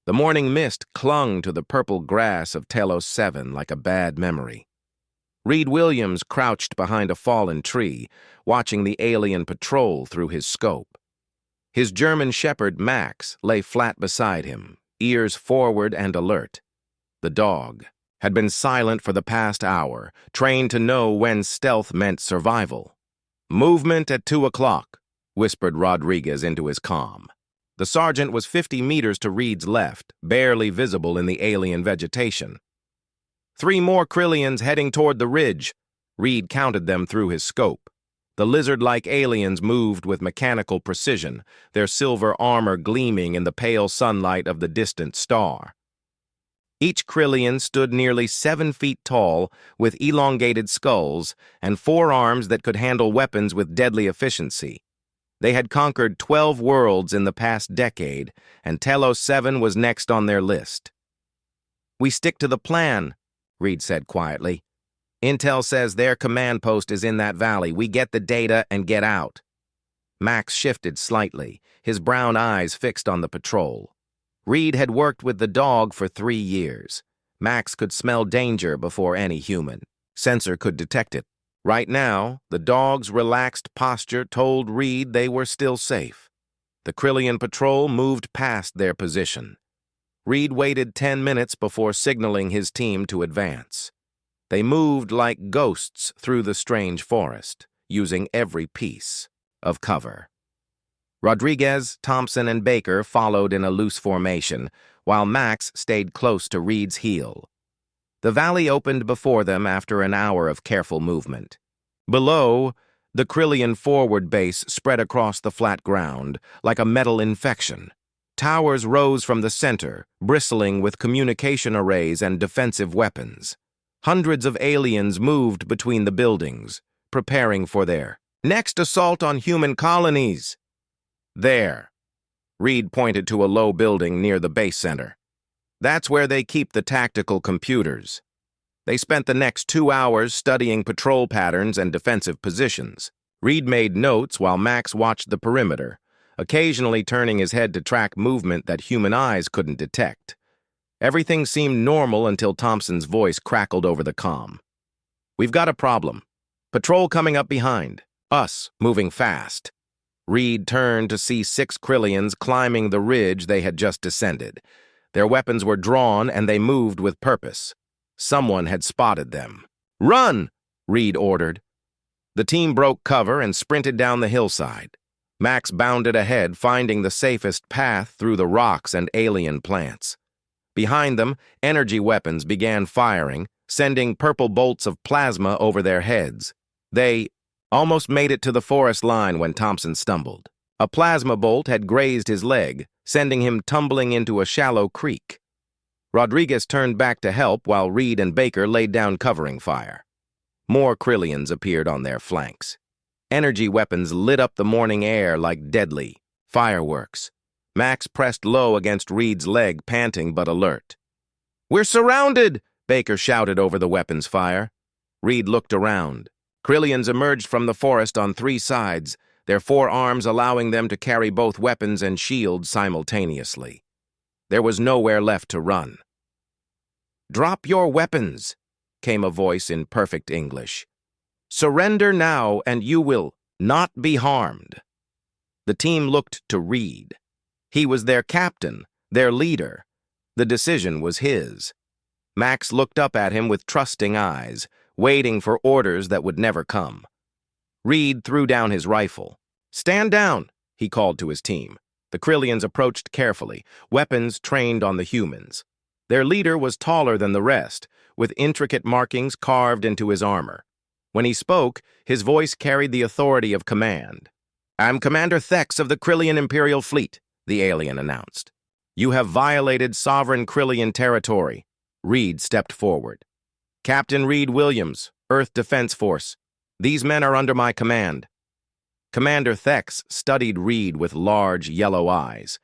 The morning mist clung to the purple grass of Telos 7 like a bad memory. Reed Williams crouched behind a fallen tree, watching the alien patrol through his scope. His German shepherd, Max, lay flat beside him, ears forward and alert. The dog had been silent for the past hour, trained to know when stealth meant survival. "Movement at 2 o'clock," whispered Rodriguez into his comm. The sergeant was 50 meters to Reed's left, barely visible in the alien vegetation. 3 more Krillians heading toward the ridge. Reed counted them through his scope. The lizard-like aliens moved with mechanical precision, their silver armor gleaming in the pale sunlight of the distant star. Each Krillian stood nearly 7 feet tall, with elongated skulls and 4 arms that could handle weapons with deadly efficiency. They had conquered 12 worlds in the past decade, and Telos 7 was next on their list. "We stick to the plan," Reed said quietly. "Intel says their command post is in that valley. We get the data and get out." Max shifted slightly, his brown eyes fixed on the patrol. Reed had worked with the dog for 3 years. Max could smell danger before any human. Sensor could detect it. Right now, the dog's relaxed posture told Reed they were still safe. The Krillian patrol moved past their position. Reed waited 10 minutes before signaling his team to advance. They moved like ghosts through the strange forest, using every piece of cover. Rodriguez, Thompson, and Baker followed in a loose formation, while Max stayed close to Reed's heel. The valley opened before them after an hour of careful movement. Below, the Krillian forward base spread across the flat ground like a metal infection. Towers rose from the center, bristling with communication arrays and defensive weapons. Hundreds of aliens moved between the buildings, preparing for their next assault on human colonies. "There," Reed pointed to a low building near the base center. "That's where they keep the tactical computers." They spent the next 2 hours studying patrol patterns and defensive positions. Reed made notes while Max watched the perimeter, occasionally turning his head to track movement that human eyes couldn't detect. Everything seemed normal until Thompson's voice crackled over the comm. "We've got a problem. Patrol coming up behind. Us moving fast." Reed turned to see 6 Krillians climbing the ridge they had just descended. Their weapons were drawn and they moved with purpose. Someone had spotted them. "Run!" Reed ordered. The team broke cover and sprinted down the hillside. Max bounded ahead, finding the safest path through the rocks and alien plants. Behind them, energy weapons began firing, sending purple bolts of plasma over their heads. They almost made it to the forest line when Thompson stumbled. A plasma bolt had grazed his leg, sending him tumbling into a shallow creek. Rodriguez turned back to help while Reed and Baker laid down covering fire. More Krillians appeared on their flanks. Energy weapons lit up the morning air like deadly fireworks. Max pressed low against Reed's leg, panting but alert. "We're surrounded!" Baker shouted over the weapons fire. Reed looked around. Krillians emerged from the forest on 3 sides, their 4 arms allowing them to carry both weapons and shields simultaneously. There was nowhere left to run. "Drop your weapons," came a voice in perfect English. "Surrender now and you will not be harmed." The team looked to Reed. He was their captain, their leader. The decision was his. Max looked up at him with trusting eyes, waiting for orders that would never come. Reed threw down his rifle. "Stand down," he called to his team. The Krillians approached carefully, weapons trained on the humans. Their leader was taller than the rest, with intricate markings carved into his armor. When he spoke, his voice carried the authority of command. "I'm Commander Thex of the Krillian Imperial Fleet," the alien announced. "You have violated sovereign Krillian territory." Reed stepped forward. "Captain Reed Williams, Earth Defense Force. These men are under my command." Commander Thex studied Reed with large yellow eyes.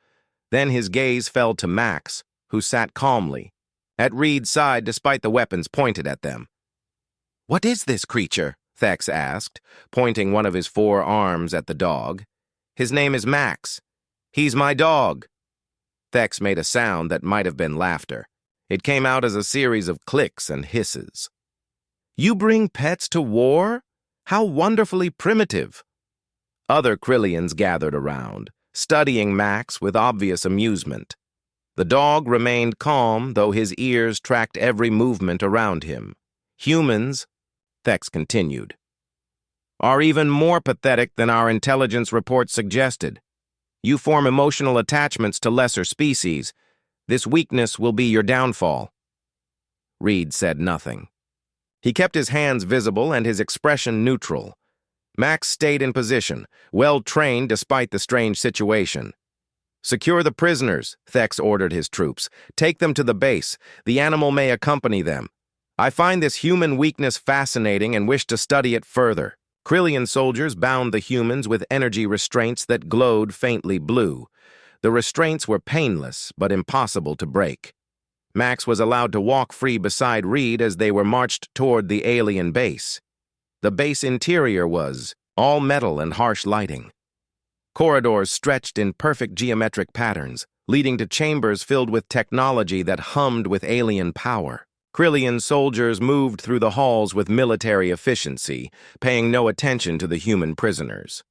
Then his gaze fell to Max, who sat calmly, at Reed's side despite the weapons pointed at them. "What is this creature?" Thex asked, pointing one of his 4 arms at the dog. "His name is Max. He's my dog." Thex made a sound that might have been laughter. It came out as a series of clicks and hisses. "You bring pets to war? How wonderfully primitive." Other Krillians gathered around, studying Max with obvious amusement. The dog remained calm, though his ears tracked every movement around him. "Humans," Thex continued, "are even more pathetic than our intelligence report suggested. You form emotional attachments to lesser species. This weakness will be your downfall." Reed said nothing. He kept his hands visible and his expression neutral. Max stayed in position, well-trained despite the strange situation. "Secure the prisoners," Thex ordered his troops. "Take them to the base. The animal may accompany them. I find this human weakness fascinating and wish to study it further." Krillian soldiers bound the humans with energy restraints that glowed faintly blue. The restraints were painless, but impossible to break. Max was allowed to walk free beside Reed as they were marched toward the alien base. The base interior was all metal and harsh lighting. Corridors stretched in perfect geometric patterns, leading to chambers filled with technology that hummed with alien power. Krillian soldiers moved through the halls with military efficiency, paying no attention to the human prisoners.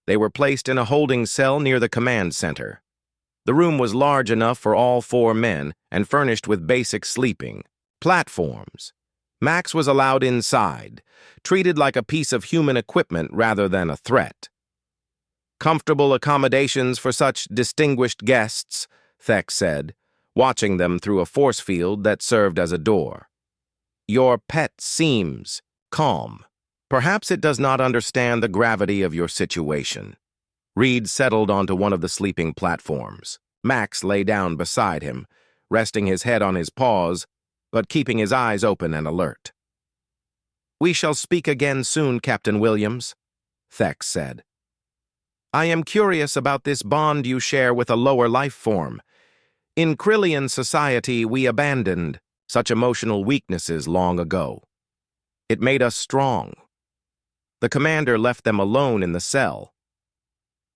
They were placed in a holding cell near the command center. The room was large enough for all 4 men and furnished with basic sleeping platforms. Max was allowed inside, treated like a piece of human equipment rather than a threat. "Comfortable accommodations for such distinguished guests," Thex said, watching them through a force field that served as a door. "Your pet seems calm. Perhaps it does not understand the gravity of your situation." Reed settled onto one of the sleeping platforms. Max lay down beside him, resting his head on his paws, but keeping his eyes open and alert. "We shall speak again soon, Captain Williams," Thex said. "I am curious about this bond you share with a lower life form. In Krillian society, we abandoned such emotional weaknesses long ago. It made us strong." The commander left them alone in the cell.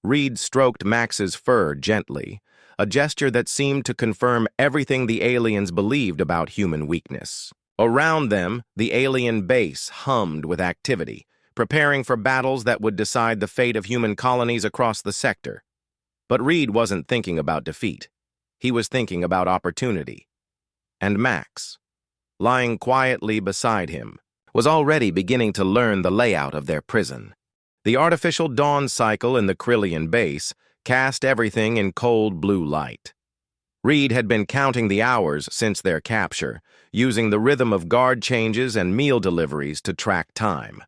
Reed stroked Max's fur gently, a gesture that seemed to confirm everything the aliens believed about human weakness. Around them, the alien base hummed with activity, preparing for battles that would decide the fate of human colonies across the sector. But Reed wasn't thinking about defeat. He was thinking about opportunity. And Max, lying quietly beside him, was already beginning to learn the layout of their prison. The artificial dawn cycle in the Krillian base cast everything in cold blue light. Reed had been counting the hours since their capture, using the rhythm of guard changes and meal deliveries to track time.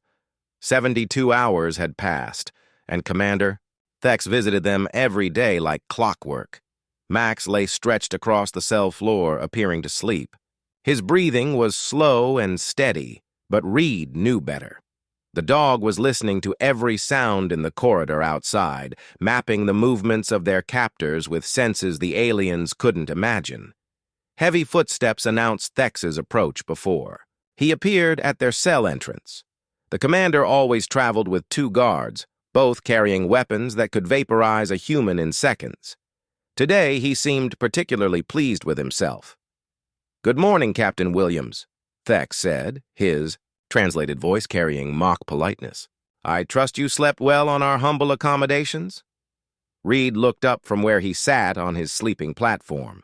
72 hours had passed, and Commander, Thex visited them every day like clockwork. Max lay stretched across the cell floor, appearing to sleep. His breathing was slow and steady, but Reed knew better. The dog was listening to every sound in the corridor outside, mapping the movements of their captors with senses the aliens couldn't imagine. Heavy footsteps announced Thex's approach before. He appeared at their cell entrance. The commander always traveled with 2 guards, both carrying weapons that could vaporize a human in seconds. Today, he seemed particularly pleased with himself. "Good morning, Captain Williams," Thex said, his translated voice carrying mock politeness. "I trust you slept well on our humble accommodations?" Reed looked up from where he sat on his sleeping platform.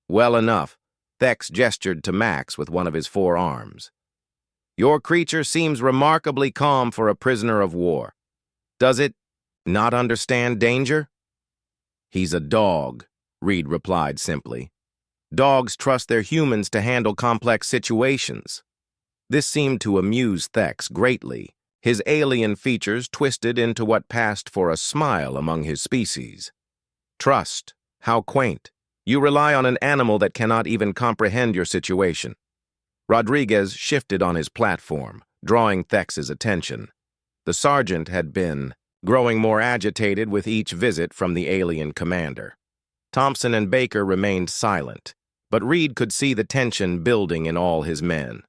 "Well enough," Thex gestured to Max with one of his 4 arms. "Your creature seems remarkably calm for a prisoner of war. Does it not understand danger?" "He's a dog," Reed replied simply. "Dogs trust their humans to handle complex situations." This seemed to amuse Thex greatly, his alien features twisted into what passed for a smile among his species. "Trust, how quaint. You rely on an animal that cannot even comprehend your situation." Rodriguez shifted on his platform, drawing Thex's attention. The sergeant had been growing more agitated with each visit from the alien commander. Thompson and Baker remained silent, but Reed could see the tension building in all his men.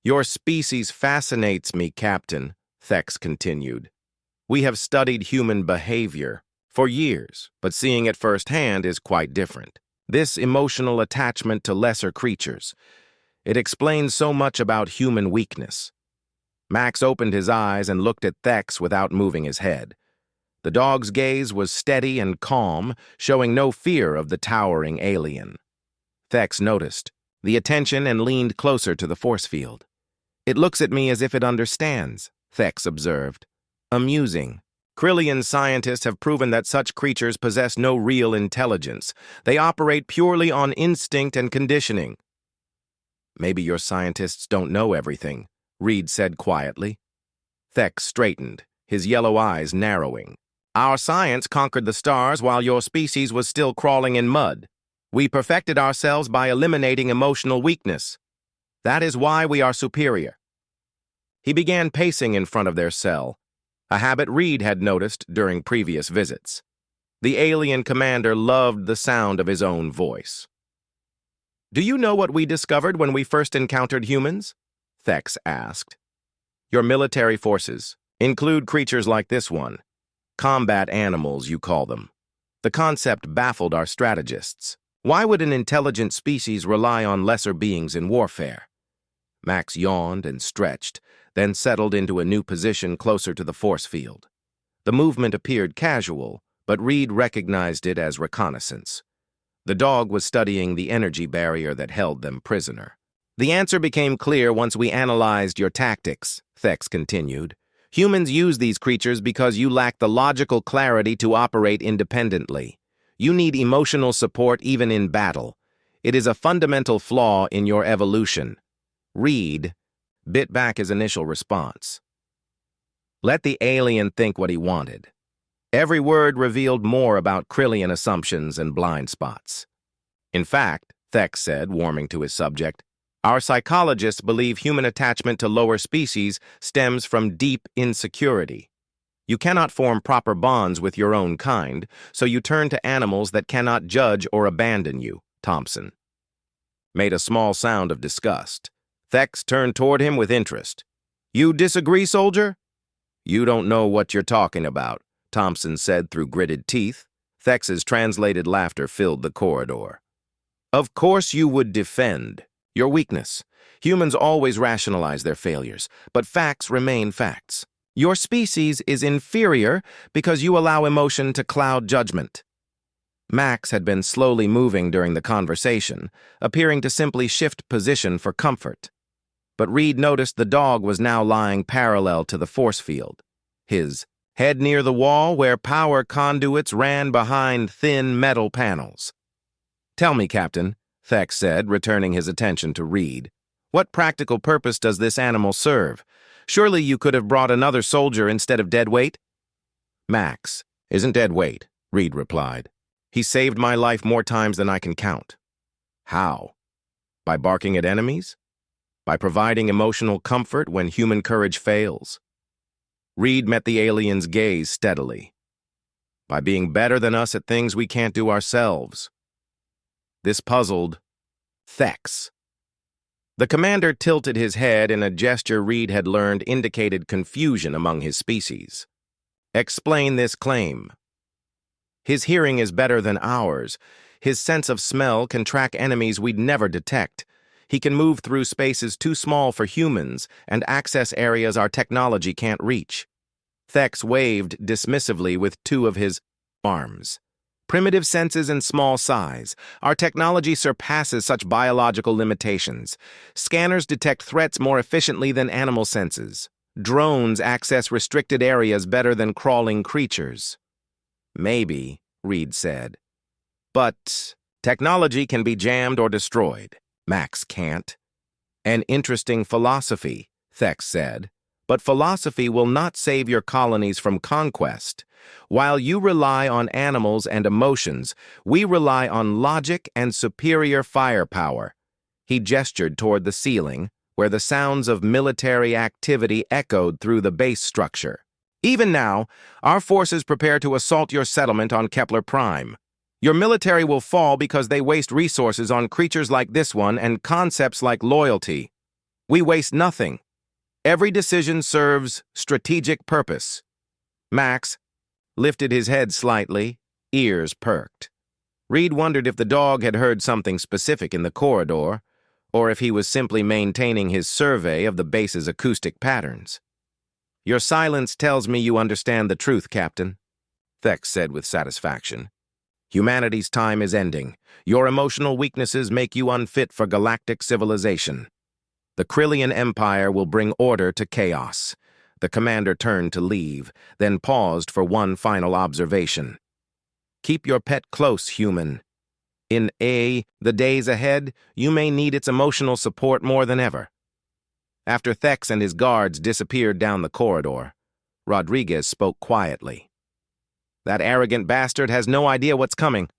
"Your species fascinates me, Captain," Thex continued. "We have studied human behavior, for years, but seeing it firsthand is quite different. This emotional attachment to lesser creatures, it explains so much about human weakness. Max opened his eyes and looked at Thex without moving his head. The dog's gaze was steady and calm, showing no fear of the towering alien. Thex noticed the attention and leaned closer to the force field. "It looks at me as if it understands," Thex observed. "Amusing. Krillian scientists have proven that such creatures possess no real intelligence. They operate purely on instinct and conditioning." "Maybe your scientists don't know everything," Reed said quietly. Thex straightened, his yellow eyes narrowing. "Our science conquered the stars while your species was still crawling in mud. We perfected ourselves by eliminating emotional weakness. That is why we are superior." He began pacing in front of their cell, a habit Reed had noticed during previous visits. The alien commander loved the sound of his own voice. "Do you know what we discovered when we first encountered humans?" Thex asked. "Your military forces include creatures like this one. Combat animals, you call them. The concept baffled our strategists. Why would an intelligent species rely on lesser beings in warfare?" Max yawned and stretched, then settled into a new position closer to the force field. The movement appeared casual, but Reed recognized it as reconnaissance. The dog was studying the energy barrier that held them prisoner. "The answer became clear once we analyzed your tactics," Thex continued. "Humans use these creatures because you lack the logical clarity to operate independently. You need emotional support even in battle. It is a fundamental flaw in your evolution." Reed bit back his initial response. Let the alien think what he wanted. Every word revealed more about Krillian assumptions and blind spots. "In fact," Thex said, warming to his subject, "our psychologists believe human attachment to lower species stems from deep insecurity. You cannot form proper bonds with your own kind, so you turn to animals that cannot judge or abandon you," Thompson made a small sound of disgust. Thex turned toward him with interest. "You disagree, soldier?" "You don't know what you're talking about," Thompson said through gritted teeth. Thex's translated laughter filled the corridor. "Of course you would defend your weakness. Humans always rationalize their failures, but facts remain facts. Your species is inferior because you allow emotion to cloud judgment." Max had been slowly moving during the conversation, appearing to simply shift position for comfort. But Reed noticed the dog was now lying parallel to the force field, his head near the wall where power conduits ran behind thin metal panels. "Tell me, Captain," Thex said, returning his attention to Reed, "what practical purpose does this animal serve? Surely you could have brought another soldier instead of deadweight?" "Max isn't deadweight," Reed replied. "He saved my life more times than I can count." "How? By barking at enemies? By providing emotional comfort when human courage fails?" Reed met the alien's gaze steadily. "By being better than us at things we can't do ourselves." This puzzled Thex. The commander tilted his head in a gesture Reed had learned indicated confusion among his species. "Explain this claim." "His hearing is better than ours. His sense of smell can track enemies we'd never detect. He can move through spaces too small for humans and access areas our technology can't reach." Thex waved dismissively with two of his arms. "Primitive senses and small size. Our technology surpasses such biological limitations. Scanners detect threats more efficiently than animal senses. Drones access restricted areas better than crawling creatures." "Maybe," Reed said. "But technology can be jammed or destroyed. Max can't." "An interesting philosophy," Thex said. "But philosophy will not save your colonies from conquest. While you rely on animals and emotions, we rely on logic and superior firepower." He gestured toward the ceiling, where the sounds of military activity echoed through the base structure. "Even now, our forces prepare to assault your settlement on Kepler Prime. Your military will fall because they waste resources on creatures like this one and concepts like loyalty. We waste nothing. Every decision serves strategic purpose." Max lifted his head slightly, ears perked. Reed wondered if the dog had heard something specific in the corridor, or if he was simply maintaining his survey of the base's acoustic patterns. "Your silence tells me you understand the truth, Captain," Thex said with satisfaction. "Humanity's time is ending. Your emotional weaknesses make you unfit for galactic civilization. The Krillian Empire will bring order to chaos." The commander turned to leave, then paused for one final observation. "Keep your pet close, human. In the days ahead, you may need its emotional support more than ever." After Thex and his guards disappeared down the corridor, Rodriguez spoke quietly. "That arrogant bastard has no idea what's coming."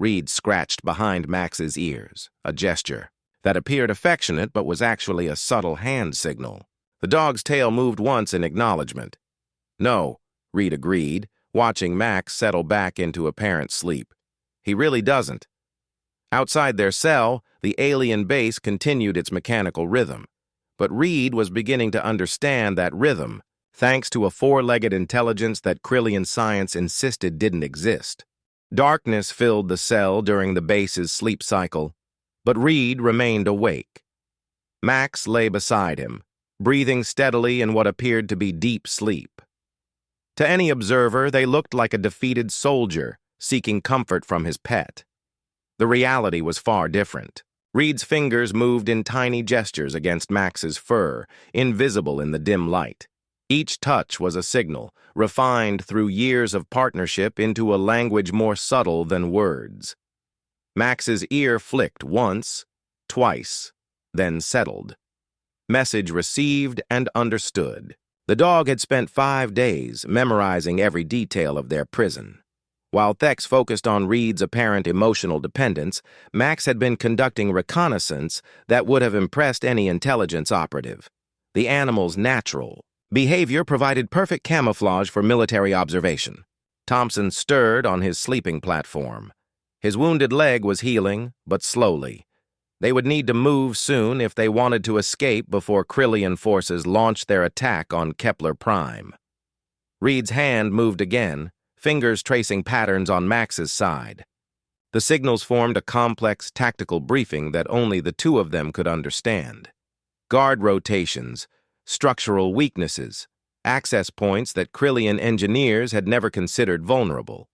Reed scratched behind Max's ears, a gesture that appeared affectionate but was actually a subtle hand signal. The dog's tail moved once in acknowledgement. "No," Reed agreed, watching Max settle back into apparent sleep. "He really doesn't." Outside their cell, the alien base continued its mechanical rhythm, but Reed was beginning to understand that rhythm, thanks to a four-legged intelligence that Krillian science insisted didn't exist. Darkness filled the cell during the base's sleep cycle, but Reed remained awake. Max lay beside him, breathing steadily in what appeared to be deep sleep. To any observer, they looked like a defeated soldier seeking comfort from his pet. The reality was far different. Reed's fingers moved in tiny gestures against Max's fur, invisible in the dim light. Each touch was a signal, refined through years of partnership into a language more subtle than words. Max's ear flicked once, twice, then settled. Message received and understood. The dog had spent 5 days memorizing every detail of their prison. While Thex focused on Reed's apparent emotional dependence, Max had been conducting reconnaissance that would have impressed any intelligence operative. The animal's natural behavior provided perfect camouflage for military observation. Thompson stirred on his sleeping platform. His wounded leg was healing, but slowly. They would need to move soon if they wanted to escape before Krillian forces launched their attack on Kepler Prime. Reed's hand moved again, fingers tracing patterns on Max's side. The signals formed a complex tactical briefing that only the two of them could understand. Guard rotations, structural weaknesses, access points that Krillian engineers had never considered vulnerable.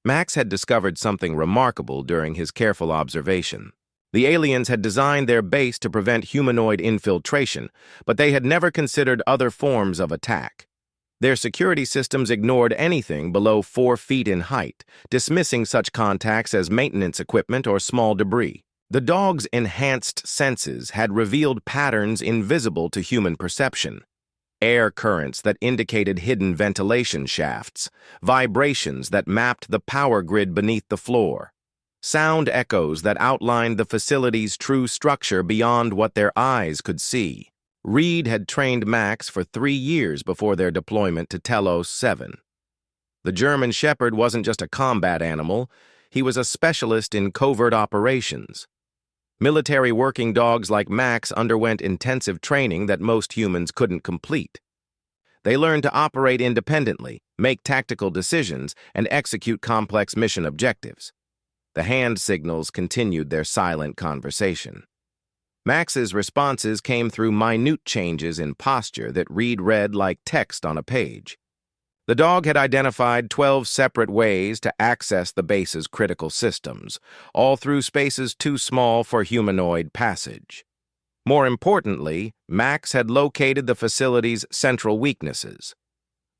Max had discovered something remarkable during his careful observation. The aliens had designed their base to prevent humanoid infiltration, but they had never considered other forms of attack. Their security systems ignored anything below 4 feet in height, dismissing such contacts as maintenance equipment or small debris. The dog's enhanced senses had revealed patterns invisible to human perception. Air currents that indicated hidden ventilation shafts, vibrations that mapped the power grid beneath the floor, sound echoes that outlined the facility's true structure beyond what their eyes could see. Reed had trained Max for 3 years before their deployment to Telos 7. The German Shepherd wasn't just a combat animal, he was a specialist in covert operations. Military working dogs like Max underwent intensive training that most humans couldn't complete. They learned to operate independently, make tactical decisions, and execute complex mission objectives. The hand signals continued their silent conversation. Max's responses came through minute changes in posture that Reed read like text on a page. The dog had identified 12 separate ways to access the base's critical systems, all through spaces too small for humanoid passage. More importantly, Max had located the facility's central weaknesses.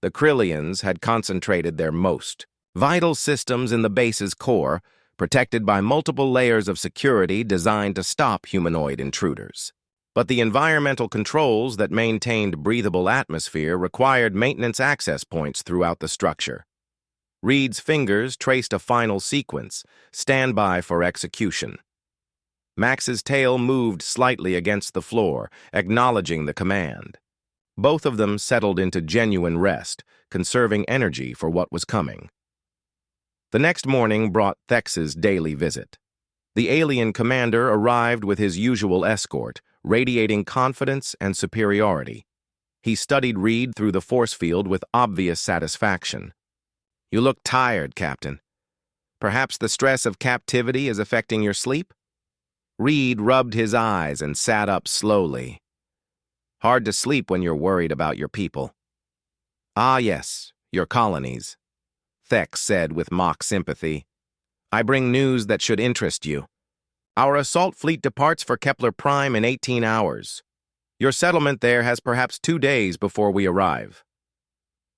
The Krillians had concentrated their most vital systems in the base's core, protected by multiple layers of security designed to stop humanoid intruders. But the environmental controls that maintained breathable atmosphere required maintenance access points throughout the structure. Reed's fingers traced a final sequence, standby for execution. Max's tail moved slightly against the floor, acknowledging the command. Both of them settled into genuine rest, conserving energy for what was coming. The next morning brought Thex's daily visit. The alien commander arrived with his usual escort, radiating confidence and superiority. He studied Reed through the force field with obvious satisfaction. You look tired, Captain. Perhaps the stress of captivity is affecting your sleep? Reed rubbed his eyes and sat up slowly. Hard to sleep when you're worried about your people. Ah, yes, your colonies, Thex said with mock sympathy. I bring news that should interest you. Our assault fleet departs for Kepler Prime in 18 hours. Your settlement there has perhaps 2 days before we arrive.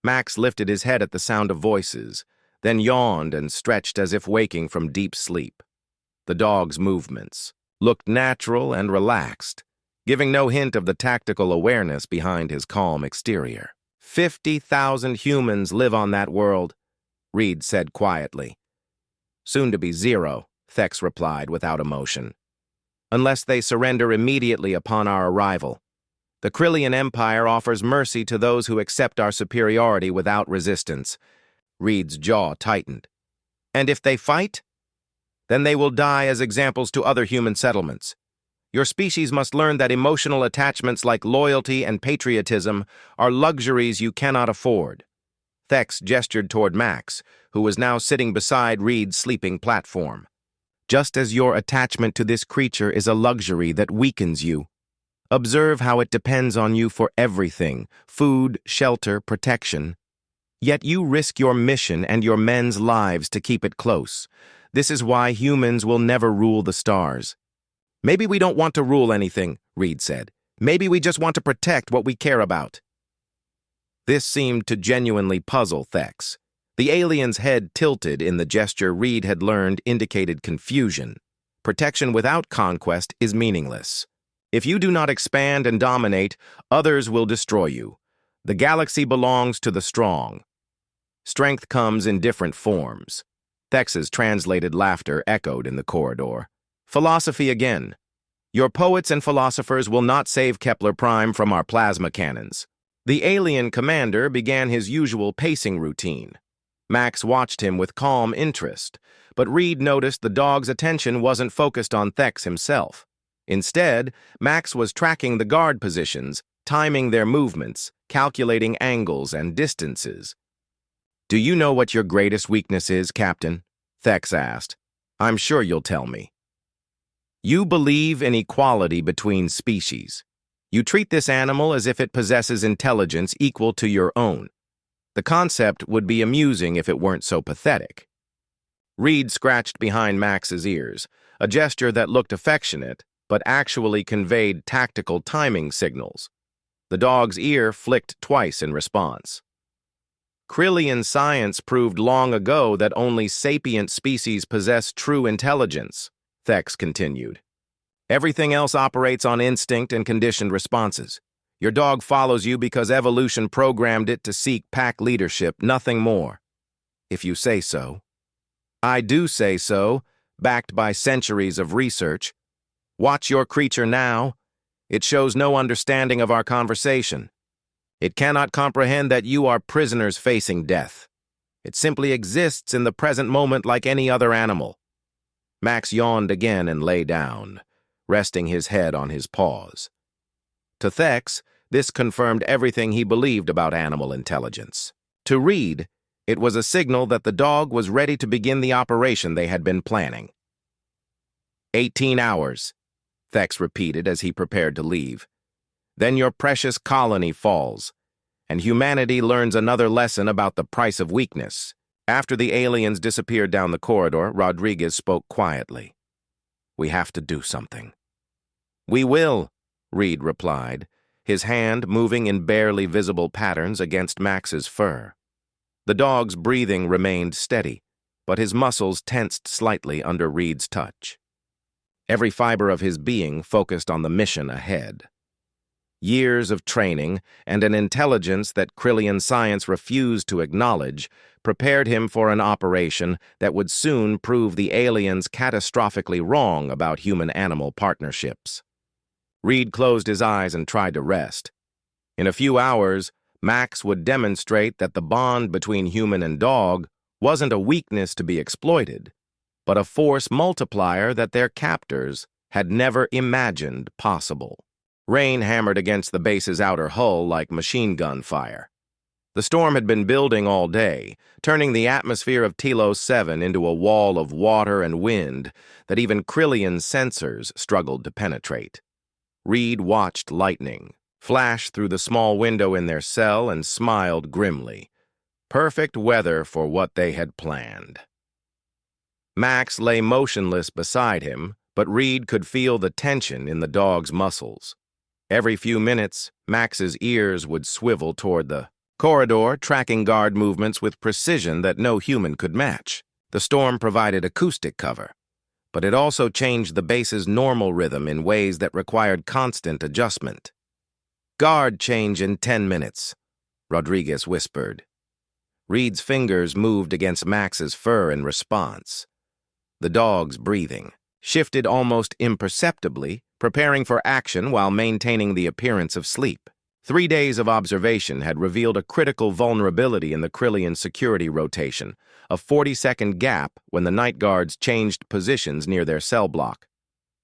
Max lifted his head at the sound of voices, then yawned and stretched as if waking from deep sleep. The dog's movements looked natural and relaxed, giving no hint of the tactical awareness behind his calm exterior. 50,000 humans live on that world, Reed said quietly. Soon to be 0, Thex replied without emotion. Unless they surrender immediately upon our arrival. The Krillian Empire offers mercy to those who accept our superiority without resistance. Reed's jaw tightened. And if they fight? Then they will die as examples to other human settlements. Your species must learn that emotional attachments like loyalty and patriotism are luxuries you cannot afford. Thex gestured toward Max, who was now sitting beside Reed's sleeping platform. Just as your attachment to this creature is a luxury that weakens you. Observe how it depends on you for everything: food, shelter, protection. Yet you risk your mission and your men's lives to keep it close. This is why humans will never rule the stars. Maybe we don't want to rule anything, Reed said. Maybe we just want to protect what we care about. This seemed to genuinely puzzle Thex. The alien's head tilted in the gesture Reed had learned indicated confusion. Protection without conquest is meaningless. If you do not expand and dominate, others will destroy you. The galaxy belongs to the strong. Strength comes in different forms. Thex's translated laughter echoed in the corridor. Philosophy again. Your poets and philosophers will not save Kepler Prime from our plasma cannons. The alien commander began his usual pacing routine. Max watched him with calm interest, but Reed noticed the dog's attention wasn't focused on Thex himself. Instead, Max was tracking the guard positions, timing their movements, calculating angles and distances. Do you know what your greatest weakness is, Captain? Thex asked. I'm sure you'll tell me. You believe in equality between species. You treat this animal as if it possesses intelligence equal to your own. The concept would be amusing if it weren't so pathetic. Reed scratched behind Max's ears, a gesture that looked affectionate, but actually conveyed tactical timing signals. The dog's ear flicked twice in response. Krillian science proved long ago that only sapient species possess true intelligence, Thex continued. Everything else operates on instinct and conditioned responses. Your dog follows you because evolution programmed it to seek pack leadership, nothing more. If you say so. I do say so, backed by centuries of research. Watch your creature now. It shows no understanding of our conversation. It cannot comprehend that you are prisoners facing death. It simply exists in the present moment like any other animal. Max yawned again and lay down, resting his head on his paws. To Thex, this confirmed everything he believed about animal intelligence. To Reed, it was a signal that the dog was ready to begin the operation they had been planning. 18 hours, Thex repeated as he prepared to leave. Then your precious colony falls, and humanity learns another lesson about the price of weakness. After the aliens disappeared down the corridor, Rodriguez spoke quietly. We have to do something. We will, Reed replied, his hand moving in barely visible patterns against Max's fur. The dog's breathing remained steady, but his muscles tensed slightly under Reed's touch. Every fiber of his being focused on the mission ahead. Years of training and an intelligence that Krillian science refused to acknowledge prepared him for an operation that would soon prove the aliens catastrophically wrong about human-animal partnerships. Reed closed his eyes and tried to rest. In a few hours, Max would demonstrate that the bond between human and dog wasn't a weakness to be exploited, but a force multiplier that their captors had never imagined possible. Rain hammered against the base's outer hull like machine gun fire. The storm had been building all day, turning the atmosphere of Telos 7 into a wall of water and wind that even Krillion's sensors struggled to penetrate. Reed watched lightning flash through the small window in their cell and smiled grimly. Perfect weather for what they had planned. Max lay motionless beside him, but Reed could feel the tension in the dog's muscles. Every few minutes, Max's ears would swivel toward the corridor, tracking guard movements with precision that no human could match. The storm provided acoustic cover, but it also changed the base's normal rhythm in ways that required constant adjustment. "Guard change in 10 minutes," Rodriguez whispered. Reed's fingers moved against Max's fur in response. The dog's breathing shifted almost imperceptibly, preparing for action while maintaining the appearance of sleep. 3 days of observation had revealed a critical vulnerability in the Krillian security rotation, a 40-second gap when the night guards changed positions near their cell block.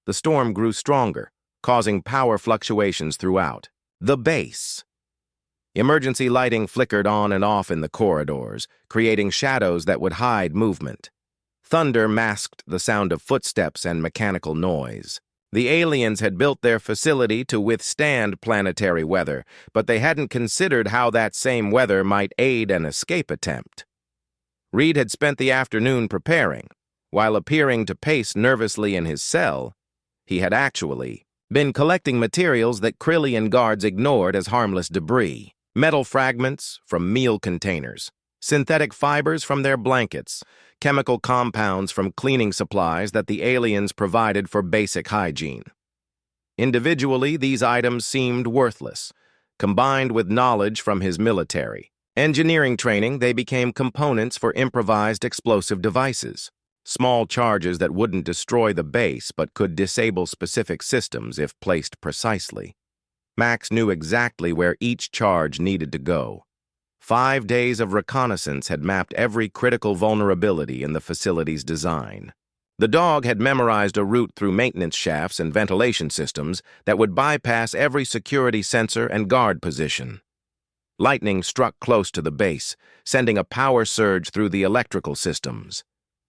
The storm grew stronger, causing power fluctuations throughout the base. Emergency lighting flickered on and off in the corridors, creating shadows that would hide movement. Thunder masked the sound of footsteps and mechanical noise. The aliens had built their facility to withstand planetary weather, but they hadn't considered how that same weather might aid an escape attempt. Reed had spent the afternoon preparing. While appearing to pace nervously in his cell, he had actually been collecting materials that Krillian guards ignored as harmless debris. Metal fragments from meal containers, synthetic fibers from their blankets, chemical compounds from cleaning supplies that the aliens provided for basic hygiene. Individually, these items seemed worthless. Combined with knowledge from his military engineering training, they became components for improvised explosive devices. Small charges that wouldn't destroy the base but could disable specific systems if placed precisely. Max knew exactly where each charge needed to go. 5 days of reconnaissance had mapped every critical vulnerability in the facility's design. The dog had memorized a route through maintenance shafts and ventilation systems that would bypass every security sensor and guard position. Lightning struck close to the base, sending a power surge through the electrical systems.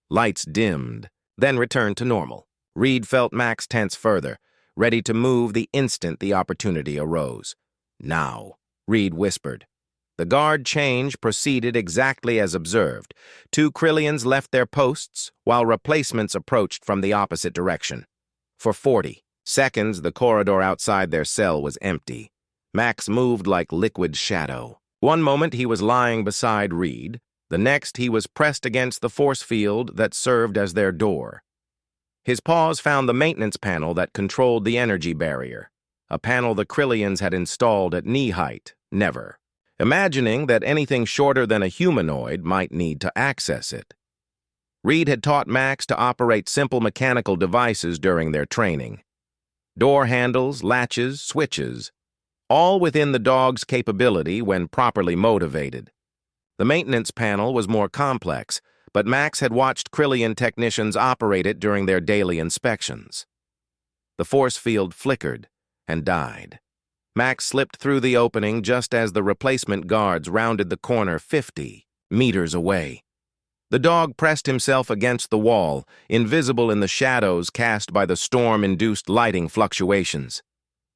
Lights dimmed, then returned to normal. Reed felt Max tense further, ready to move the instant the opportunity arose. "Now," Reed whispered. The guard change proceeded exactly as observed. 2 Krillians left their posts, while replacements approached from the opposite direction. For 40 seconds, the corridor outside their cell was empty. Max moved like liquid shadow. One moment he was lying beside Reed. The next, he was pressed against the force field that served as their door. His paws found the maintenance panel that controlled the energy barrier, a panel the Krillians had installed at knee height, never imagining that anything shorter than a humanoid might need to access it. Reed had taught Max to operate simple mechanical devices during their training. Door handles, latches, switches, all within the dog's capability when properly motivated. The maintenance panel was more complex, but Max had watched Krillian technicians operate it during their daily inspections. The force field flickered and died. Max slipped through the opening just as the replacement guards rounded the corner 50 meters away. The dog pressed himself against the wall, invisible in the shadows cast by the storm-induced lighting fluctuations.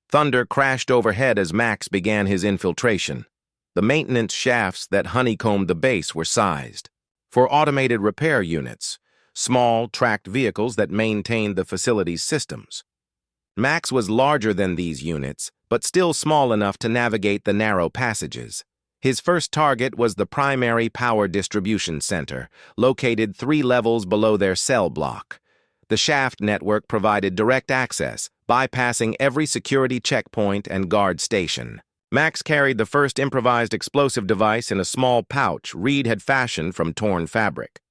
Thunder crashed overhead as Max began his infiltration. The maintenance shafts that honeycombed the base were sized for automated repair units, small, tracked vehicles that maintained the facility's systems. Max was larger than these units, but still small enough to navigate the narrow passages. His first target was the primary power distribution center, located 3 levels below their cell block. The shaft network provided direct access, bypassing every security checkpoint and guard station. Max carried the first improvised explosive device in a small pouch Reed had fashioned from torn fabric.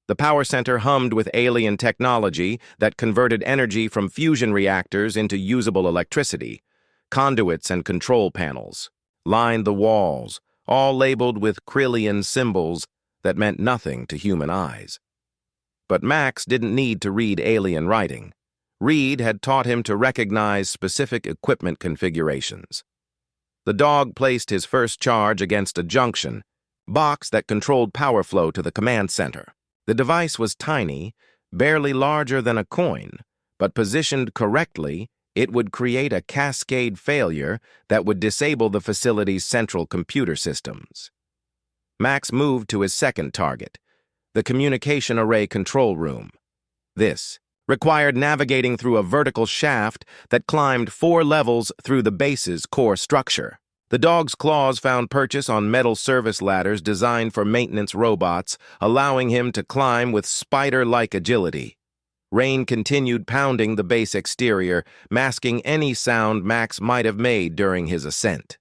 The power center hummed with alien technology that converted energy from fusion reactors into usable electricity. Conduits and control panels lined the walls, all labeled with Krillian symbols that meant nothing to human eyes. But Max didn't need to read alien writing. Reed had taught him to recognize specific equipment configurations. The dog placed his first charge against a junction box that controlled power flow to the command center. The device was tiny, barely larger than a coin, but positioned correctly, it would create a cascade failure that would disable the facility's central computer systems. Max moved to his second target, the communication array control room. This required navigating through a vertical shaft that climbed 4 levels through the base's core structure. The dog's claws found purchase on metal service ladders designed for maintenance robots, allowing him to climb with spider-like agility. Rain continued pounding the base exterior, masking any sound Max might have made during his ascent.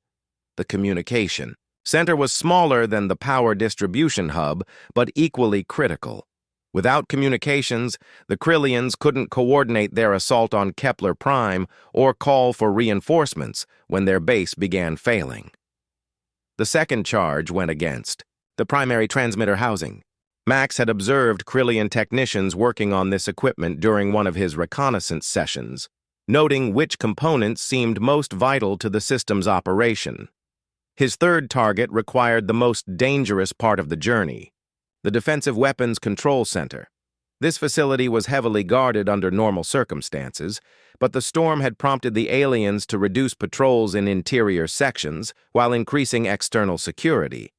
The communication center was smaller than the power distribution hub, but equally critical. Without communications, the Krillians couldn't coordinate their assault on Kepler Prime or call for reinforcements when their base began failing. The second charge went against the primary transmitter housing. Max had observed Krillian technicians working on this equipment during one of his reconnaissance sessions, noting which components seemed most vital to the system's operation. His third target required the most dangerous part of the journey, the Defensive Weapons Control Center. This facility was heavily guarded under normal circumstances, but the storm had prompted the aliens to reduce patrols in interior sections while increasing external security.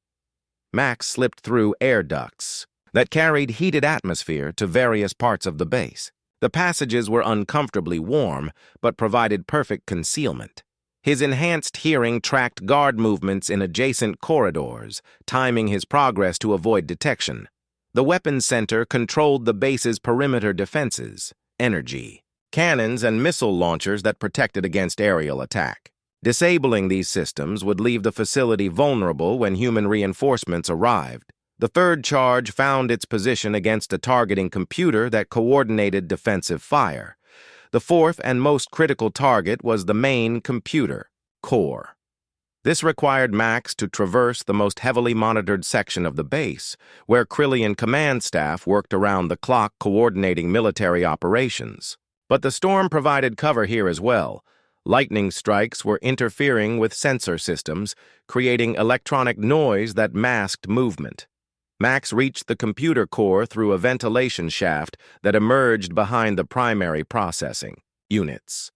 Max slipped through air ducts that carried heated atmosphere to various parts of the base. The passages were uncomfortably warm, but provided perfect concealment. His enhanced hearing tracked guard movements in adjacent corridors, timing his progress to avoid detection. The weapons center controlled the base's perimeter defenses, energy, cannons, and missile launchers that protected against aerial attack. Disabling these systems would leave the facility vulnerable when human reinforcements arrived. The third charge found its position against a targeting computer that coordinated defensive fire. The fourth and most critical target was the main computer core. This required Max to traverse the most heavily monitored section of the base, where Krillian command staff worked around the clock coordinating military operations. But the storm provided cover here as well. Lightning strikes were interfering with sensor systems, creating electronic noise that masked movement. Max reached the computer core through a ventilation shaft that emerged behind the primary processing units.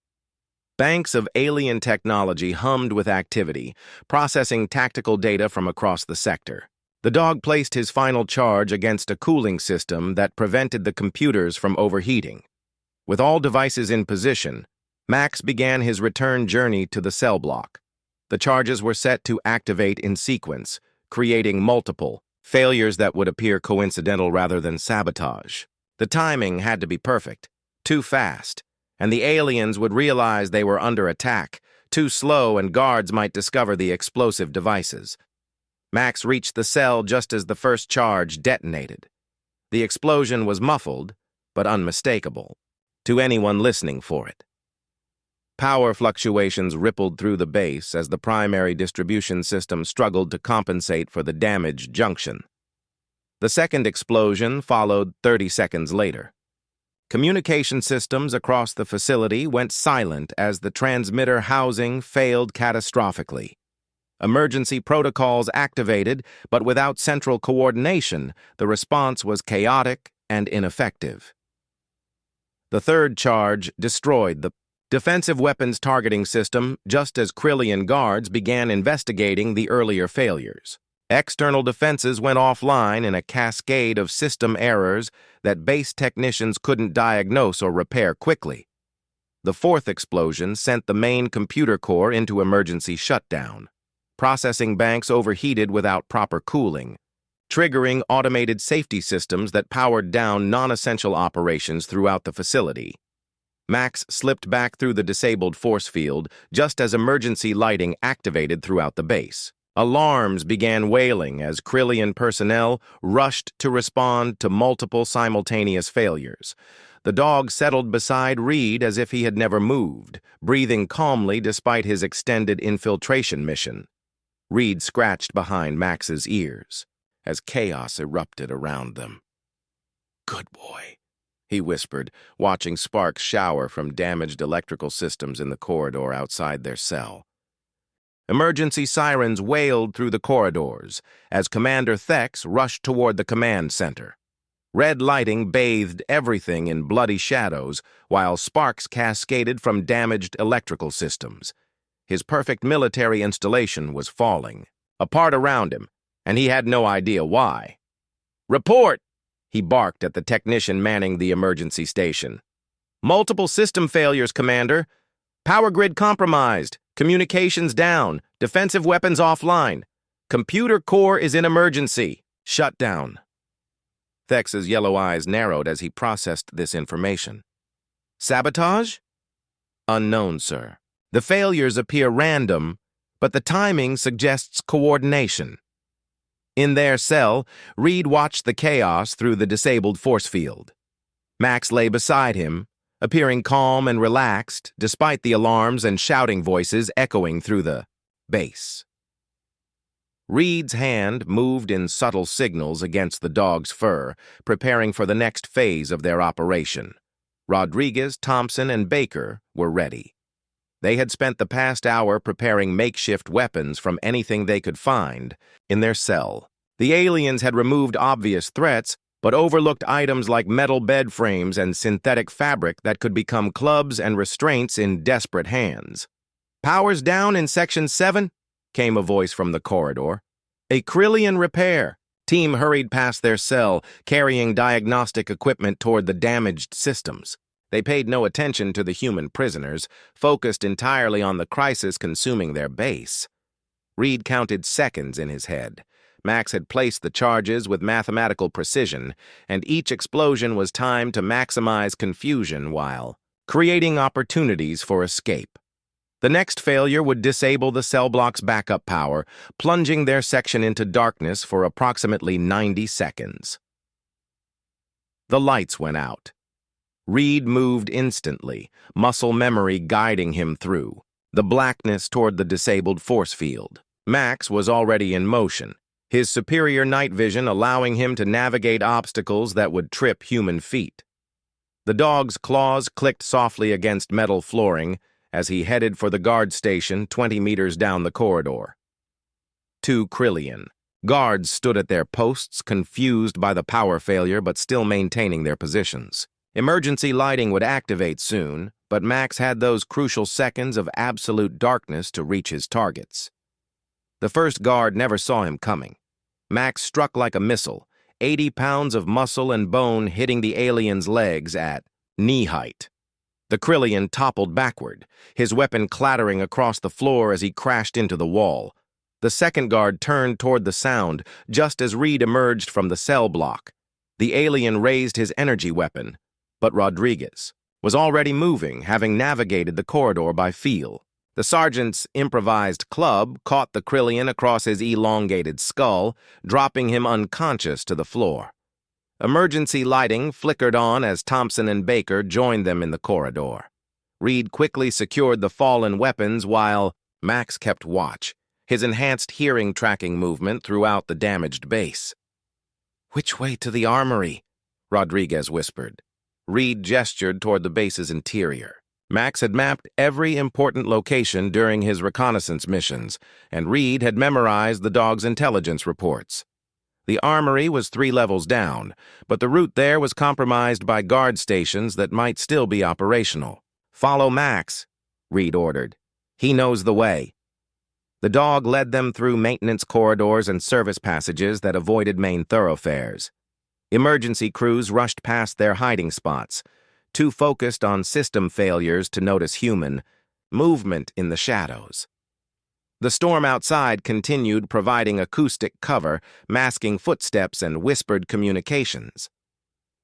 Banks of alien technology hummed with activity, processing tactical data from across the sector. The dog placed his final charge against a cooling system that prevented the computers from overheating. With all devices in position, Max began his return journey to the cell block. The charges were set to activate in sequence, creating multiple failures that would appear coincidental rather than sabotage. The timing had to be perfect, too fast, and the aliens would realize they were under attack, too slow and guards might discover the explosive devices. Max reached the cell just as the first charge detonated. The explosion was muffled, but unmistakable, to anyone listening for it. Power fluctuations rippled through the base as the primary distribution system struggled to compensate for the damaged junction. The second explosion followed 30 seconds later. Communication systems across the facility went silent as the transmitter housing failed catastrophically. Emergency protocols activated, but without central coordination, the response was chaotic and ineffective. The third charge destroyed the defensive weapons targeting system just as Krillian guards began investigating the earlier failures. External defenses went offline in a cascade of system errors that base technicians couldn't diagnose or repair quickly. The fourth explosion sent the main computer core into emergency shutdown. Processing banks overheated without proper cooling, triggering automated safety systems that powered down non-essential operations throughout the facility. Max slipped back through the disabled force field just as emergency lighting activated throughout the base. Alarms began wailing as Krillian personnel rushed to respond to multiple simultaneous failures. The dog settled beside Reed as if he had never moved, breathing calmly despite his extended infiltration mission. Reed scratched behind Max's ears as chaos erupted around them. "Good boy," he whispered, watching sparks shower from damaged electrical systems in the corridor outside their cell. Emergency sirens wailed through the corridors as Commander Thex rushed toward the command center. Red lighting bathed everything in bloody shadows, while sparks cascaded from damaged electrical systems. His perfect military installation was falling apart around him, and he had no idea why. "Report!" he barked at the technician manning the emergency station. "Multiple system failures, Commander. Power grid compromised. Communications down. Defensive weapons offline. Computer core is in emergency. Shut down." Thex's yellow eyes narrowed as he processed this information. "Sabotage?" "Unknown, sir. The failures appear random, but the timing suggests coordination." In their cell, Reed watched the chaos through the disabled force field. Max lay beside him, appearing calm and relaxed despite the alarms and shouting voices echoing through the base. Reed's hand moved in subtle signals against the dog's fur, preparing for the next phase of their operation. Rodriguez, Thompson, and Baker were ready. They had spent the past hour preparing makeshift weapons from anything they could find in their cell. The aliens had removed obvious threats, but overlooked items like metal bed frames and synthetic fabric that could become clubs and restraints in desperate hands. "Power's down in Section 7, came a voice from the corridor. "A Krillian repair." Team hurried past their cell, carrying diagnostic equipment toward the damaged systems. They paid no attention to the human prisoners, focused entirely on the crisis consuming their base. Reed counted seconds in his head. Max had placed the charges with mathematical precision, and each explosion was timed to maximize confusion while creating opportunities for escape. The next failure would disable the cell block's backup power, plunging their section into darkness for approximately 90 seconds. The lights went out. Reed moved instantly, muscle memory guiding him through the blackness toward the disabled force field. Max was already in motion, his superior night vision allowing him to navigate obstacles that would trip human feet. The dog's claws clicked softly against metal flooring as he headed for the guard station 20 meters down the corridor. 2 Krillian. Guards stood at their posts, confused by the power failure but still maintaining their positions. Emergency lighting would activate soon, but Max had those crucial seconds of absolute darkness to reach his targets. The first guard never saw him coming. Max struck like a missile, 80 pounds of muscle and bone hitting the alien's legs at knee height. The Krillian toppled backward, his weapon clattering across the floor as he crashed into the wall. The second guard turned toward the sound just as Reed emerged from the cell block. The alien raised his energy weapon, but Rodriguez was already moving, having navigated the corridor by feel. The sergeant's improvised club caught the Krillian across his elongated skull, dropping him unconscious to the floor. Emergency lighting flickered on as Thompson and Baker joined them in the corridor. Reed quickly secured the fallen weapons while Max kept watch, his enhanced hearing tracking movement throughout the damaged base. "Which way to the armory?" Rodriguez whispered. Reed gestured toward the base's interior. Max had mapped every important location during his reconnaissance missions, and Reed had memorized the dog's intelligence reports. The armory was 3 levels down, but the route there was compromised by guard stations that might still be operational. "Follow Max," Reed ordered. "He knows the way." The dog led them through maintenance corridors and service passages that avoided main thoroughfares. Emergency crews rushed past their hiding spots, too focused on system failures to notice human movement in the shadows. The storm outside continued, providing acoustic cover, masking footsteps and whispered communications.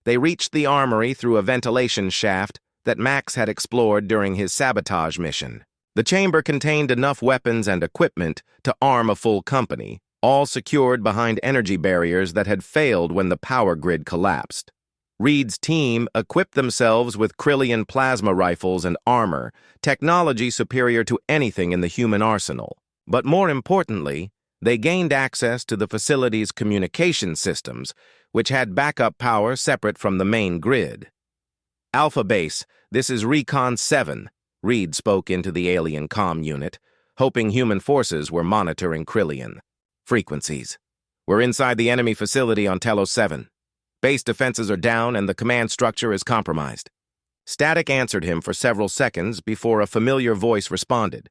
They reached the armory through a ventilation shaft that Max had explored during his sabotage mission. The chamber contained enough weapons and equipment to arm a full company, all secured behind energy barriers that had failed when the power grid collapsed. Reed's team equipped themselves with Krillian plasma rifles and armor, technology superior to anything in the human arsenal. But more importantly, they gained access to the facility's communication systems, which had backup power separate from the main grid. "Alpha Base, this is Recon 7, Reed spoke into the alien comm unit. hoping human forces were monitoring Krillian. Frequencies. We're inside the enemy facility on Telos 7. Base defenses are down and the command structure is compromised. Static answered him for several seconds before a familiar voice responded.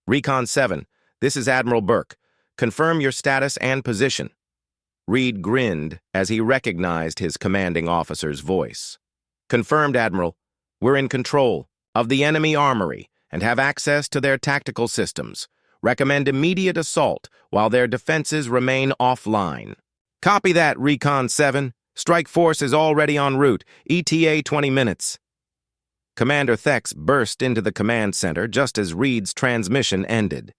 Recon 7, this is Admiral Burke. Confirm your status and position. Reed grinned as he recognized his commanding officer's voice. Confirmed, Admiral. We're in control of the enemy armory and have access to their tactical systems. Recommend immediate assault while their defenses remain offline. Copy that, Recon 7. Strike Force is already en route. ETA 20 minutes. Commander Thex burst into the command center just as Reed's transmission ended.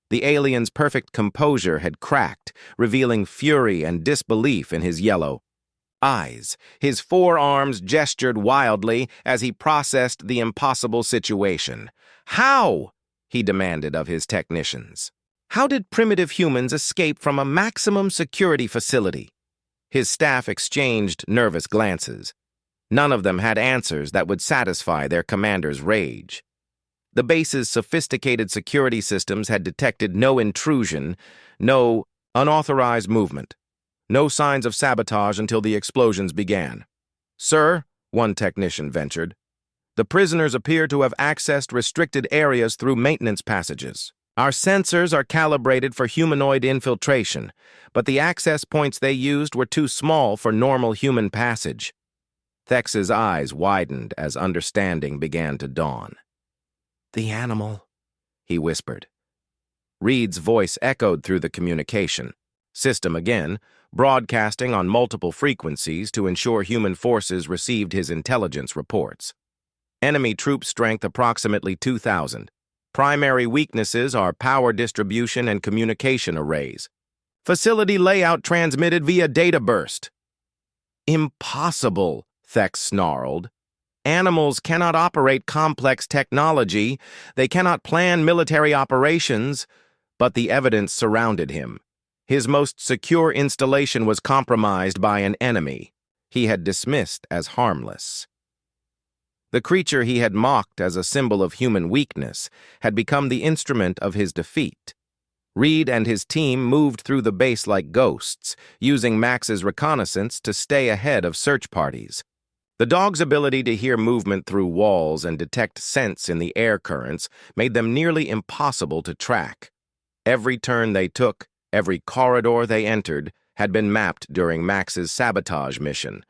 The alien's perfect composure had cracked, revealing fury and disbelief in his yellow eyes. His forearms gestured wildly as he processed the impossible situation. How? He demanded of his technicians. How did primitive humans escape from a maximum security facility? His staff exchanged nervous glances. None of them had answers that would satisfy their commander's rage. The base's sophisticated security systems had detected no intrusion, no unauthorized movement, no signs of sabotage until the explosions began. Sir, one technician ventured, the prisoners appear to have accessed restricted areas through maintenance passages. Our sensors are calibrated for humanoid infiltration, but the access points they used were too small for normal human passage. Thex's eyes widened as understanding began to dawn. The animal, he whispered. Reed's voice echoed through the communication system again, broadcasting on multiple frequencies to ensure human forces received his intelligence reports. Enemy troop strength approximately 2,000. Primary weaknesses are power distribution and communication arrays. Facility layout transmitted via data burst. Impossible, Thex snarled. Animals cannot operate complex technology. They cannot plan military operations. But the evidence surrounded him. His most secure installation was compromised by an enemy he had dismissed as harmless. The creature he had mocked as a symbol of human weakness had become the instrument of his defeat. Reed and his team moved through the base like ghosts, using Max's reconnaissance to stay ahead of search parties. The dog's ability to hear movement through walls and detect scents in the air currents made them nearly impossible to track. Every turn they took, every corridor they entered, had been mapped during Max's sabotage mission.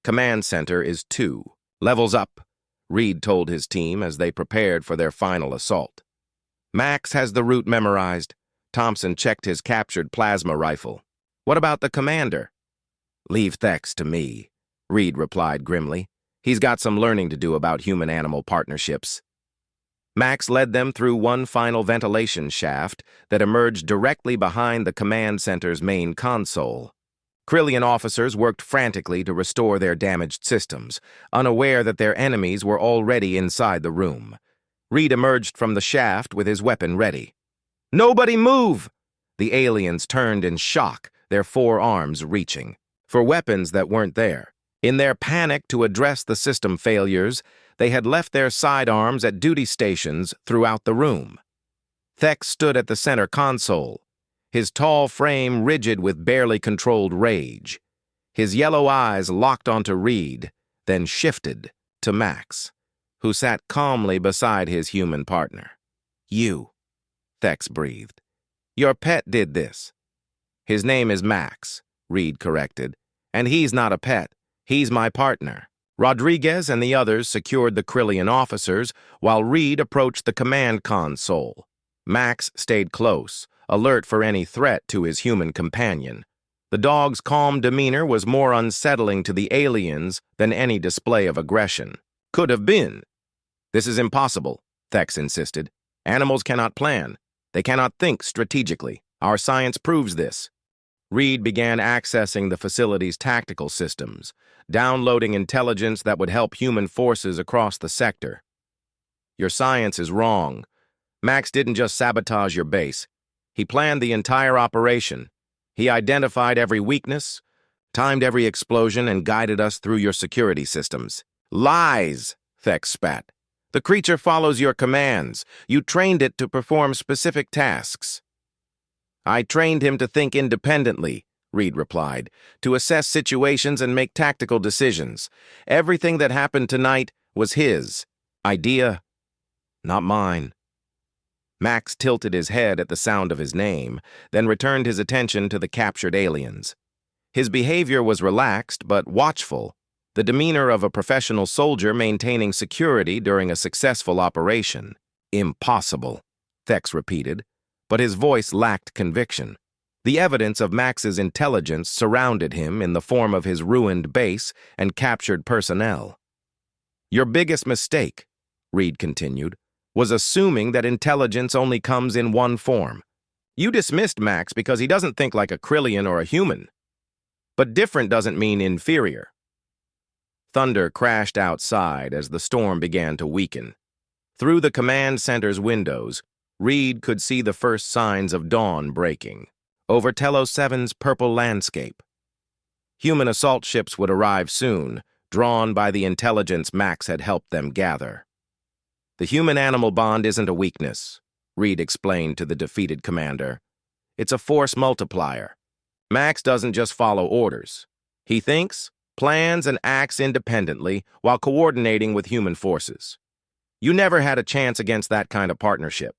Command Center is 2. Levels up, Reed told his team as they prepared for their final assault. Max has the route memorized. Thompson checked his captured plasma rifle. What about the commander? Leave Thex to me, Reed replied grimly. He's got some learning to do about human-animal partnerships. Max led them through one final ventilation shaft that emerged directly behind the command center's main console. Krillian officers worked frantically to restore their damaged systems, unaware that their enemies were already inside the room. Reed emerged from the shaft with his weapon ready. Nobody move! The aliens turned in shock, their forearms reaching for weapons that weren't there. In their panic to address the system failures, they had left their sidearms at duty stations throughout the room. Thex stood at the center console, his tall frame rigid with barely controlled rage. His yellow eyes locked onto Reed, then shifted to Max, who sat calmly beside his human partner. You, Thex breathed. Your pet did this. His name is Max, Reed corrected, and he's not a pet. He's my partner. Rodriguez and the others secured the Krillian officers while Reed approached the command console. Max stayed close, alert for any threat to his human companion. The dog's calm demeanor was more unsettling to the aliens than any display of aggression. Could have been. This is impossible, Thex insisted. Animals cannot plan. They cannot think strategically. Our science proves this. Reed began accessing the facility's tactical systems, downloading intelligence that would help human forces across the sector. Your science is wrong. Max didn't just sabotage your base. He planned the entire operation. He identified every weakness, timed every explosion, and guided us through your security systems. Lies, Thex spat. The creature follows your commands. You trained it to perform specific tasks. I trained him to think independently, Reed replied, to assess situations and make tactical decisions. Everything that happened tonight was his idea, not mine. Max tilted his head at the sound of his name, then returned his attention to the captured aliens. His behavior was relaxed but watchful, the demeanor of a professional soldier maintaining security during a successful operation. Impossible, Thex repeated, but his voice lacked conviction. The evidence of Max's intelligence surrounded him in the form of his ruined base and captured personnel. Your biggest mistake, Reed continued, was assuming that intelligence only comes in one form. You dismissed Max because he doesn't think like a Krillian or a human. But different doesn't mean inferior. Thunder crashed outside as the storm began to weaken. Through the command center's windows, Reed could see the first signs of dawn breaking over Telos 7's purple landscape. Human assault ships would arrive soon, drawn by the intelligence Max had helped them gather. The human-animal bond isn't a weakness, Reed explained to the defeated commander. It's a force multiplier. Max doesn't just follow orders. He thinks, plans, and acts independently while coordinating with human forces. You never had a chance against that kind of partnership.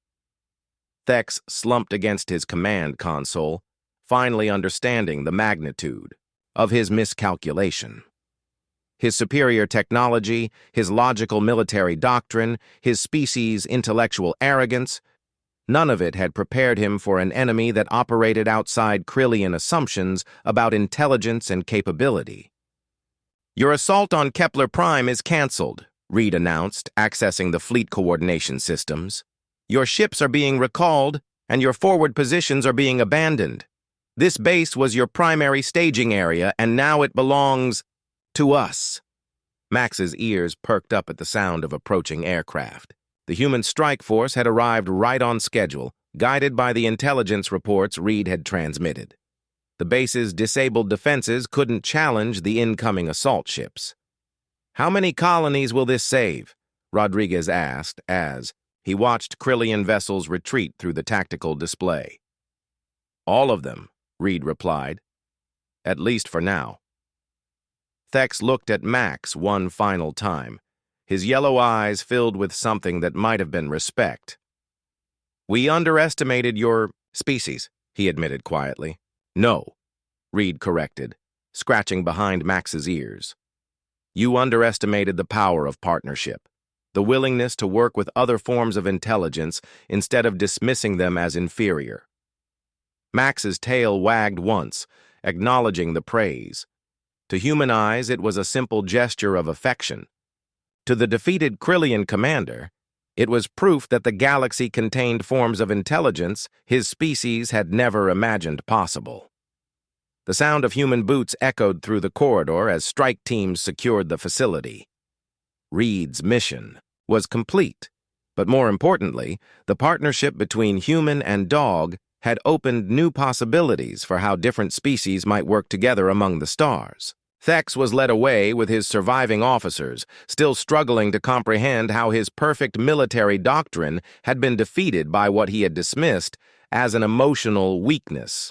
Thex slumped against his command console, finally understanding the magnitude of his miscalculation. His superior technology, his logical military doctrine, his species' intellectual arrogance, none of it had prepared him for an enemy that operated outside Krillian assumptions about intelligence and capability. Your assault on Kepler Prime is canceled, Reed announced, accessing the fleet coordination systems. Your ships are being recalled, and your forward positions are being abandoned. This base was your primary staging area, and now it belongs to us. Max's ears perked up at the sound of approaching aircraft. The human strike force had arrived right on schedule, guided by the intelligence reports Reed had transmitted. The base's disabled defenses couldn't challenge the incoming assault ships. How many colonies will this save? Rodriguez asked as he watched Krillian vessels retreat through the tactical display. All of them, Reed replied. At least for now. Thex looked at Max one final time, his yellow eyes filled with something that might have been respect. We underestimated your species, he admitted quietly. No, Reed corrected, scratching behind Max's ears. You underestimated the power of partnership, the willingness to work with other forms of intelligence instead of dismissing them as inferior. Max's tail wagged once, acknowledging the praise. To human eyes, it was a simple gesture of affection. To the defeated Krillian commander, it was proof that the galaxy contained forms of intelligence his species had never imagined possible. The sound of human boots echoed through the corridor as strike teams secured the facility. Reed's mission was complete, but more importantly, the partnership between human and dog had opened new possibilities for how different species might work together among the stars. Thex was led away with his surviving officers, still struggling to comprehend how his perfect military doctrine had been defeated by what he had dismissed as an emotional weakness.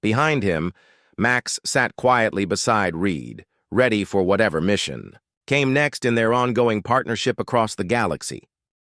Behind him, Max sat quietly beside Reed, ready for whatever mission came next in their ongoing partnership across the galaxy.